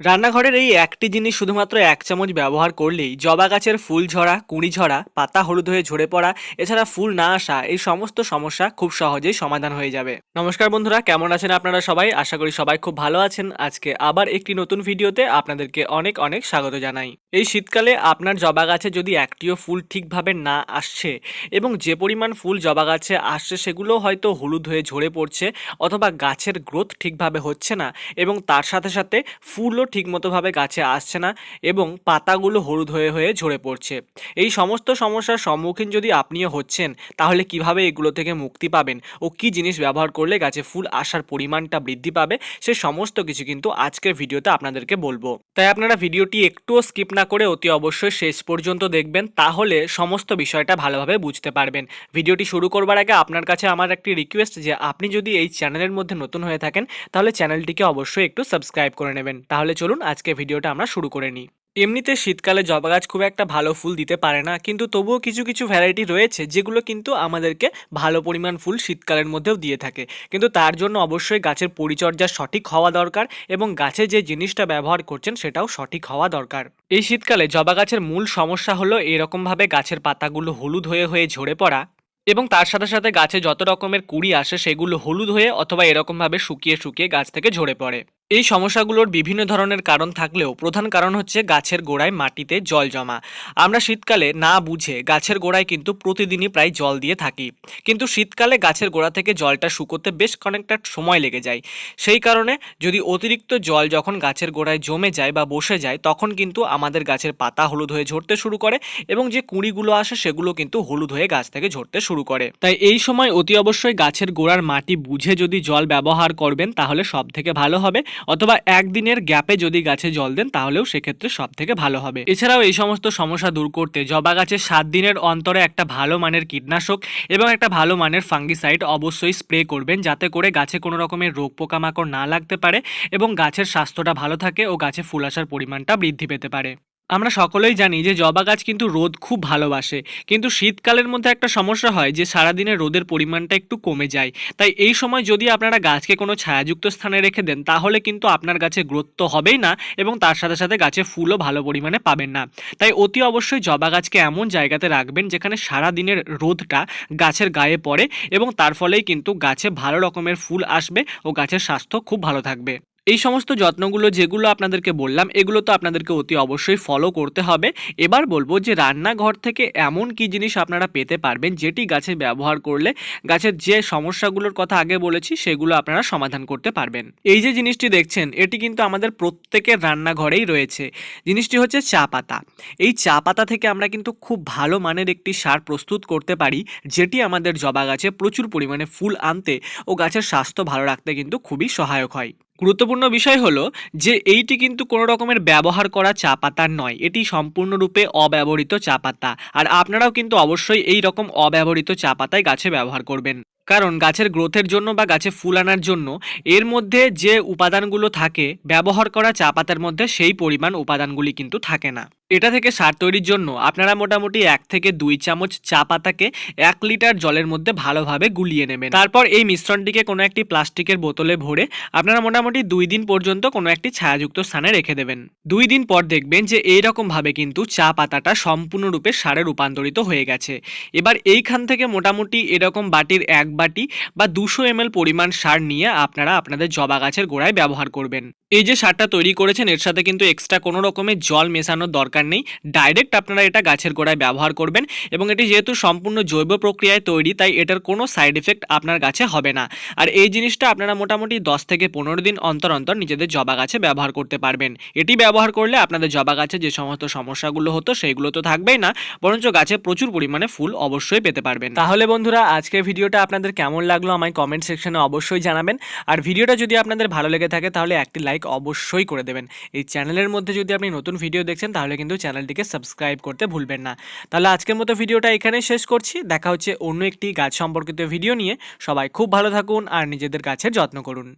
রান্নাঘরের এই একটি জিনিস শুধুমাত্র ১ চামচ ব্যবহার করলেই জবা গাছের ফুল ঝরা, কুঁড়ি ঝরা, পাতা হলুদ হয়ে ঝরে পড়া, এছাড়া ফুল না আসা এই সমস্ত সমস্যা খুব সহজেই সমাধান হয়ে যাবে। নমস্কার বন্ধুরা, কেমন আছেন আপনারা সবাই? আশা করি সবাই খুব ভালো আছেন। আজকে আবার একটি নতুন ভিডিওতে আপনাদেরকে অনেক অনেক স্বাগত জানাই। এই শীতকালে আপনার জবা গাছে যদি একটিও ফুল ঠিকভাবে না আসছে এবং যে পরিমাণ ফুল জবা গাছে আসছে সেগুলো হয়তো হলুদ হয়ে ঝরে পড়ছে অথবা গাছের গ্রোথ ঠিকভাবে হচ্ছে না এবং তার সাথে সাথে ফুলও ঠিকমতোভাবে গাছে আসছে না এবং পাতাগুলো হলুদ হয়ে হয়ে ঝরে পড়ছে। এই সমস্ত সমস্যার সম্মুখীন যদি আপনিও হচ্ছেন, তাহলে কিভাবে এগুলো থেকে মুক্তি পাবেন ও কী জিনিস ব্যবহার করলে গাছে ফুল আসার পরিমাণটা বৃদ্ধি পাবে, সে সমস্ত কিছু কিন্তু আজকের ভিডিওতে আপনাদেরকে বলবো। তাই আপনারা ভিডিওটি একটুও স্কিপ না করে অতি অবশ্যই শেষ পর্যন্ত দেখবেন, তাহলে সমস্ত বিষয়টা ভালোভাবে বুঝতে পারবেন। ভিডিওটি শুরু করবার আগে আপনার কাছে আমার একটি রিকোয়েস্ট, যে আপনি যদি এই চ্যানেলের মধ্যে নতুন হয়ে থাকেন তাহলে চ্যানেলটিকে অবশ্যই একটু সাবস্ক্রাইব করে নেবেন। তাহলে চলুন আজকে ভিডিওটা আমরা শুরু করে নিই। এমনিতে শীতকালে জবা গাছ খুব একটা ভালো ফুল দিতে পারে না, কিন্তু তবুও কিছু কিছু ভ্যারাইটি রয়েছে যেগুলো কিন্তু আমাদেরকে ভালো পরিমাণ ফুল শীতকালের মধ্যেও দিয়ে থাকে। কিন্তু তার জন্য অবশ্যই গাছের পরিচর্যা সঠিক হওয়া দরকার এবং গাছে যে জিনিসটা ব্যবহার করছেন সেটাও সঠিক হওয়া দরকার। এই শীতকালে জবা গাছের মূল সমস্যা হলো এরকমভাবে গাছের পাতাগুলো হলুদ হয়ে হয়ে ঝরে পড়া এবং তার সাথে সাথে গাছে যত রকমের কুঁড়ি আসে সেগুলো হলুদ হয়ে অথবা এরকমভাবে শুকিয়ে শুকিয়ে গাছ থেকে ঝরে পড়ে। এই সমস্যাগুলোর বিভিন্ন ধরনের কারণ থাকলেও প্রধান কারণ হচ্ছে গাছের গোড়ায় মাটিতে জল জমা। আমরা শীতকালে না বুঝে গাছের গোড়ায় কিন্তু প্রতিদিনই প্রায় জল দিয়ে থাকি, কিন্তু শীতকালে গাছের গোড়া থেকে জলটা শুকোতে বেশ অনেকটা সময় লেগে যায়। সেই কারণে যদি অতিরিক্ত জল যখন গাছের গোড়ায় জমে যায় বা বসে যায়, তখন কিন্তু আমাদের গাছের পাতা হলুদ হয়ে ঝরতে শুরু করে এবং যে কুঁড়িগুলো আসে সেগুলো কিন্তু হলুদ হয়ে গাছ থেকে ঝরতে শুরু করে। তাই এই সময় অতি অবশ্যই গাছের গোড়ার মাটি বুঝে যদি জল ব্যবহার করবেন তাহলে সব থেকে ভালো হবে, অথবা একদিনের গ্যাপে যদি গাছে জল দেন তাহলেও সেক্ষেত্রে সব থেকে ভালো হবে। এছাড়াও এই সমস্ত সমস্যা দূর করতে জবা গাছে 7 দিনের অন্তরে একটা ভালো মানের কীটনাশক এবং একটা ভালো মানের ফাঙ্গিসাইড অবশ্যই স্প্রে করবেন, যাতে করে গাছে কোনো রকমের রোগ পোকামাকড় না লাগতে পারে এবং গাছের স্বাস্থ্যটা ভালো থাকে ও গাছে ফুল আসার পরিমাণটা বৃদ্ধি পেতে পারে। আমরা সকলেই জানি যে জবা গাছ কিন্তু রোদ খুব ভালোবাসে, কিন্তু শীতকালের মধ্যে একটা সমস্যা হয় যে সারাদিনে রোদের পরিমাণটা একটু কমে যায়। তাই এই সময় যদি আপনারা গাছকে কোনো ছায়াযুক্ত স্থানে রেখে দেন তাহলে কিন্তু আপনার গাছে গ্রোথ তো হবেই না এবং তার সাথে সাথে গাছে ফুলও ভালো পরিমাণে পাবেন না। তাই অতি অবশ্যই জবা গাছকে এমন জায়গাতে রাখবেন যেখানে সারাদিনের রোদটা গাছের গায়ে পড়ে এবং তার ফলেই কিন্তু গাছে ভালো রকমের ফুল আসবে ও গাছের স্বাস্থ্য খুব ভালো থাকবে। এই সমস্ত যত্নগুলো যেগুলো আপনাদেরকে বললাম, এগুলো তো আপনাদেরকে অতি অবশ্যই ফলো করতে হবে। এবার বলবো যে রান্নাঘর থেকে এমন কি জিনিস আপনারা পেতে পারবেন যেটি গাছে ব্যবহার করলে গাছের যে সমস্যাগুলোর কথা আগে বলেছি সেগুলো আপনারা সমাধান করতে পারবেন। এই যে জিনিসটি দেখছেন এটি কিন্তু আমাদের প্রত্যেকের রান্নাঘরেই রয়েছে। জিনিসটি হচ্ছে চা পাতা। এই চা পাতা থেকে আমরা কিন্তু খুব ভালো মানের একটি সার প্রস্তুত করতে পারি, যেটি আমাদের জবা গাছে প্রচুর পরিমাণে ফুল আনতে ও গাছের স্বাস্থ্য ভালো রাখতে কিন্তু খুবই সহায়ক হয়। গুরুত্বপূর্ণ বিষয় হলো যে এইটি কিন্তু কোনো রকমের ব্যবহার করা চা পাতা নয়, এটি সম্পূর্ণরূপে অব্যবহৃত চা পাতা। আর আপনারাও কিন্তু অবশ্যই এই রকম অব্যবহৃত চা পাতাই গাছে ব্যবহার করবেন, কারণ গাছের গ্রোথের জন্য বা গাছে ফুল আনার জন্য এর মধ্যে যে উপাদানগুলো থাকে ব্যবহার করা চা পাতার মধ্যে সেই পরিমাণ উপাদানগুলি কিন্তু থাকে না। এটা থেকে সার তৈরির জন্য আপনারা মোটামুটি 1 থেকে 2 চামচ চা পাতাকে 1 লিটার জলের মধ্যে ভালোভাবে গুলিয়ে নেবেন। তারপর এই মিশ্রণটিকে কোনো একটি প্লাস্টিকের বোতলে ভরে আপনারা মোটামুটি 2 দিন পর্যন্ত কোনো একটি ছায়াযুক্ত স্থানে রেখে দেবেন। 2 দিন পর দেখবেন যে এইরকম ভাবে কিন্তু চা পাতাটা সম্পূর্ণরূপে সারে রূপান্তরিত হয়ে গেছে। এবার এইখান থেকে মোটামুটি এরকম বাটির 1 বাটি বা 200 ml পরিমাণ সার নিয়ে আপনারা আপনাদের জবা গাছের গোড়ায় ব্যবহার করবেন। এই যে সারটা তৈরি করেছেন এর সাথে কিন্তু এক্সট্রা কোনো রকমের জল মেশানোর দরকার নেই, ডাইরেক্ট আপনারা এটা গাছের গোড়ায় ব্যবহার করবেন এবং এটি যেহেতু সম্পূর্ণ জৈব প্রক্রিয়ায় তৈরি তাই এটার কোনো সাইড এফেক্ট আপনার গাছে হবে না। আর এই জিনিসটা আপনারা মোটামুটি 10 থেকে 15 দিন অন্তর অন্তর নিজেদের জবা গাছে ব্যবহার করতে পারবেন। এটি ব্যবহার করলে আপনাদের জবা গাছে যে সমস্ত সমস্যাগুলো হতো সেইগুলো তো থাকবেই না, বরঞ্চ গাছে প্রচুর পরিমাণে ফুল অবশ্যই পেতে পারবেন। তাহলে বন্ধুরা, আজকের ভিডিওটা আপনাদের কেমন লাগলো আমায় কমেন্ট সেকশনে অবশ্যই জানাবেন। আর ভিডিওটা যদি আপনাদের ভালো লেগে থাকে তাহলে একটি লাইক অবশ্যই করে দেবেন। এই চ্যানেলের মধ্যে যদি আপনি নতুন ভিডিও দেখছেন তাহলে কিন্তু চ্যানেলটিকে সাবস্ক্রাইব করতে ভুলবেন না। তাহলে আজকের মতো ভিডিওটা এখানেই শেষ করছি। দেখা হচ্ছে অন্য একটি গাছ সম্পর্কিত ভিডিও নিয়ে। সবাই খুব ভালো থাকুন আর নিজেদের গাছের যত্ন করুন।